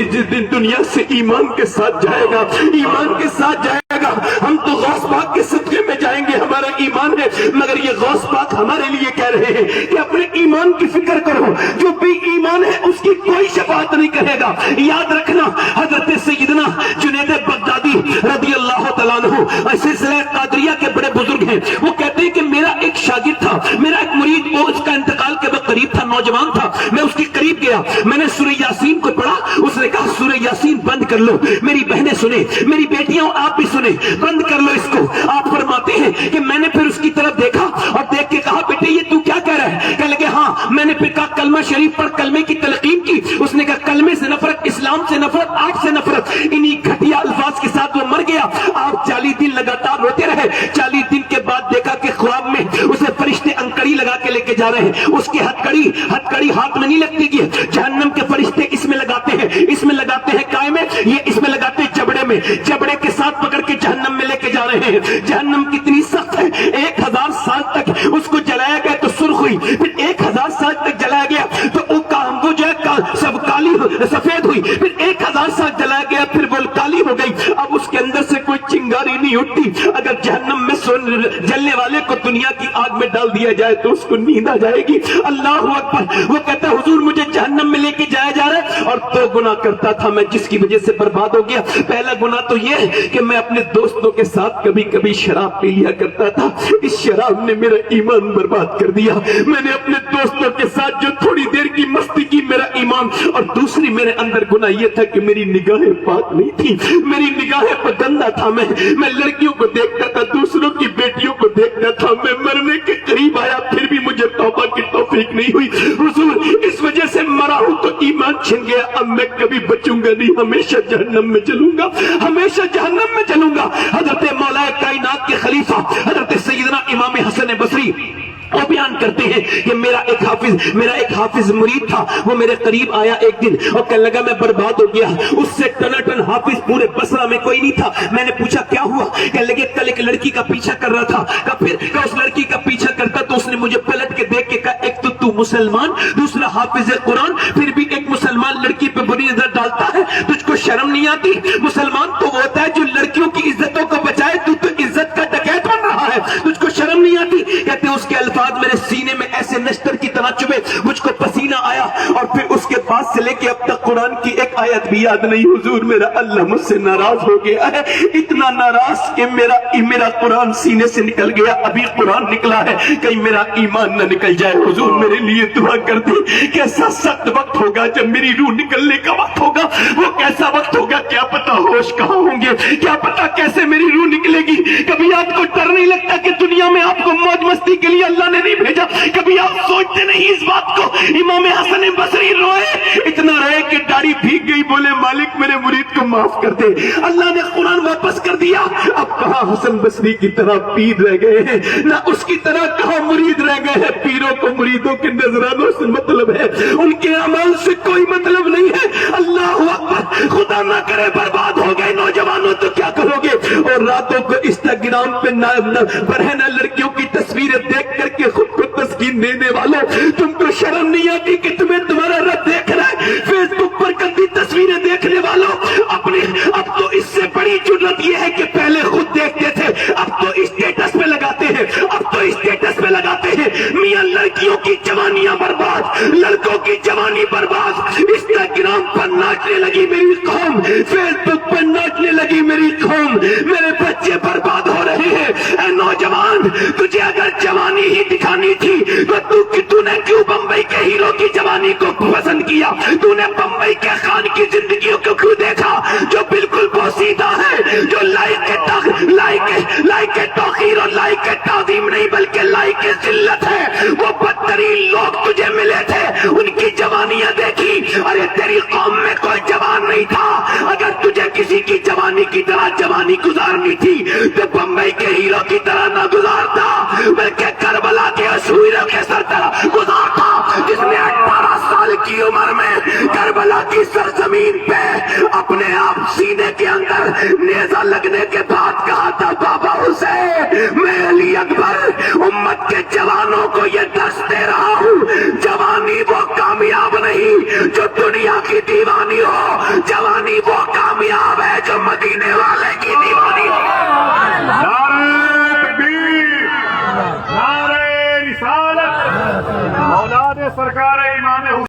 जिस दिन दुनिया से ईमान के साथ जाएगा, ईमान के साथ जाएगा। हम तो गौस पाक के सदके में जाएंगे, हमारा ईमान है, मगर ये गौस पाक हमारे लिए कह रहे हैं कि अपने ईमान की फिक्र करो। जो भी ईमान है उसकी कोई शफाअत नहीं करेगा। याद रखना, हजरत सैयदना जुनैद बगदादी रज़ी अल्लाह तआला अन्हु सिलसिला कादरिया के बड़े बुजुर्ग हैं। वो कहते हैं कि मेरा एक शागिर्द था, मेरा एक मुरीद, वो उसका इंतकाल के वक्त करीब था, नौजवान था। मैं उसके करीब गया, मैंने सूरह यासीन को पढ़ा। उसने कहा सूरह यासीन बंद कर लो। मेरी बहनें सुने, मेरी बेटियां आप भी सुने, बंद कर लो इसको। आप फरमाते हैं कि मैंने फिर उसकी तरफ देखा और देख के कहा बेटे ये तू क्या कह रहा है? कहने लगे हाँ। मैंने फिर कहा कलमा शरीफ पर कलमे की तलकीन की। उसने कहा कलमे से नफरत, इस्लाम से नफरत, आपसे नफरत। इन्हीं घटिया अल्फाज के साथ वो मर गया। आप 40 दिन लगातार रोते रहे। 40 दिन के बाद देखा कि ख्वाब में उसे फरिश्ते अंकड़ी लगा के लेके जा रहे हैं। उसकी हथकड़ी हाथ में नहीं लगती है। जहन्नम के फरिश्ते इसमें लगाते हैं, इसमें लगाते हैं काय में, ये इसमें लगाते हैं जबड़े में, जबड़े के साथ पकड़ के जहन्नम में लेके जा रहे हैं। जहन्नम कितनी सख्त है, 1000 साल तक उसको जलाया गया तो सुर्ख हुई, फिर 1000 साल तक जलाया गया तो वो जो है सब काली सफेद हुई, फिर 1000 साल जलाया गया फिर वो काली हो गई। अब उसके अंदर से कोई चिंगारी नहीं उठती। अगर जहन्नम में जलने वाले को दुनिया की आग में डाल दिया जाए तो उसको नींद आ जाएगी। अल्लाह अकबर। वो कहता है हुजूर मुझे जहन्नम में लेके जाया जा रहा है और 2 गुनाह करता था मैं, जिसकी वजह से बर्बाद हो गया। पहला गुनाह तो ये है कि मैं अपने दोस्तों के साथ कभी कभी शराब पी लिया करता था। इस शराब ने मेरा ईमान बर्बाद कर दिया। मैंने अपने दोस्तों के साथ जो थोड़ी देर की मस्ती की, मेरा ईमान। और दूसरी मेरे अंदर गुनाह ये था कि मेरी निगाहें पाक नहीं थी, मेरी निगाहें पर गंदा था। मैं लड़कियों को देखता था, दूसरों की बेटियों को देखता था। मैं मरने के करीब आया फिर भी मुझे तौबा की तौफीक नहीं हुई। हुजूर इस वजह से मरा हूं तो ईमान छिन गया। अब मैं कभी बचूंगा नहीं, हमेशा जहन्नम में चलूंगा, हमेशा जहन्नम में चलूंगा। हजरत मौलाए कायनात के खलीफा हजरत सैयदना इमाम हसन बसरी वो बयान करते हैं कि मेरा एक हाफिज मुरीद था। वो मेरे करीब आया एक दिन और कहने लगा मैं बर्बाद हो गया। उससे टनाटन हाफिज पूरे बसरा में कोई नहीं था। मैंने पूछा क्या हुआ? कहने लगे कल एक लड़की का पीछा कर रहा था। फिर उस लड़की का पीछा करता तो उसने मुझे पलट के देख के कहा एक तो तू मुसलमान, दूसरा हाफिज कुरान, फिर भी एक मुसलमान लड़की पे बुरी नजर डालता है, तुझको शर्म नहीं आती? मुसलमान तो वो होता है जो लड़कियों की इज्जतों को बचाए, तू तो इज्जत का डकैत बन रहा है, तुझको शर्म नहीं आती? कहते उसके अल्फाज मेरे सीने में ऐसे नश्तर की तरह चुभे, मुझको पसीना आया और फिर उसके बाद से लेके अब तक कुरान की एक आयत भी याद नहीं। हुजूर मेरा अल्लाह मुझसे नाराज हो गया है, इतना नाराज कि मेरा कुरान सीने से निकल गया। अभी कुरान निकला है, कहीं मेरा ईमान न निकल जाए। हुजूर मेरे लिए दुआ कर दी। कैसा सख्त वक्त होगा जब मेरी रूह निकलने का वक्त होगा। वो कैसा वक्त होगा, क्या पता होश कहाँ होंगे, क्या पता कैसे मेरी रूह निकलेगी। कभी आपको डर नहीं लगता कि दुनिया में आपको मौज मस्ती के लिए अल्लाह ने नहीं भेजा? कभी आप सोचते नहीं इस बात को? इमाम हसन बसरी रोए, इतना रोए कि दाढ़ी भीग गई, बोले मालिक मेरे मुरीद को माफ कर दे। अल्लाह ने कुरान वापस कर दिया। अब कहां हसन बसरी की तरह पीर रह गए हैं, ना उसकी तरह कहां मुरीद रह गए हैं। पीरों को मुरीदों के नजरानों से मतलब है, उनके अमल से कोई मतलब नहीं है। अल्लाह अकबर। खुदा ना करे बर्बाद हो गए नौजवानों तो क्या करोगे? और रातों को इंस्टाग्राम पे बरहना लड़कियों की तस्वीरें देख करके खुद को तस्कीन देने वालों, तुमको शर्म नहीं आती कि तुम्हें तुम्हारा रब देख रहा है? फेसबुक पर गंदी तस्वीरें देखने वालों, अब तो इससे बड़ी जुर्रत यह है कि पहले खुद देखते थे, अब तो स्टेटस पे लगाते हैं, अब तो स्टेटस पे लगाते हैं। मियां लड़कियों की जवानियां बर्बाद, लड़कों की जवानी बर्बाद। इंस्टाग्राम पर नाचने लगी मेरी कौम, फेसबुक पर नाचने लगी मेरी कौम, मेरे बच्चे बर्बाद हो रहे हैं। ऐ नौजवान, तुझे अगर जवानी ही दिखानी थी तो तूने क्यों बंबई के हीरो की जवानी को पसंद किया? तूने बंबई के खान की जिंदगी को क्यों देखा जो बिल्कुल पोसीदा है, जो लाइक तौकीर और लाइक ताज़ीम नहीं बल्कि लाइक जिल्लत है। वो बदतरीन लोग तुझे मिले थे, उनकी जवानियां देखी। अरे तेरी कौम में कोई जवान नहीं था। अगर तुझे किसी की जवानी की तरह जवानी गुजारनी थी तो बंबई के हीरो की तरह ना गुजारता, बल्कि करबला के असूरों के सर तरह गुजारता, जिसने 18 साल की उम्र में करबला की सरजमीन पे अपने आप सीने के अंदर नेजा लगने के बाद कहा था बाबा हुसैन मैं अली अकबर उम्मत के जवानों को ये दर्श दे रहा हूँ, जवानी वो कामयाब नहीं जो दुनिया की दीवानी हो। مدینے والے کی دیوانی ہو۔ نعرہ تکبیر، نعرہ رسالت، اولاد سرکار امام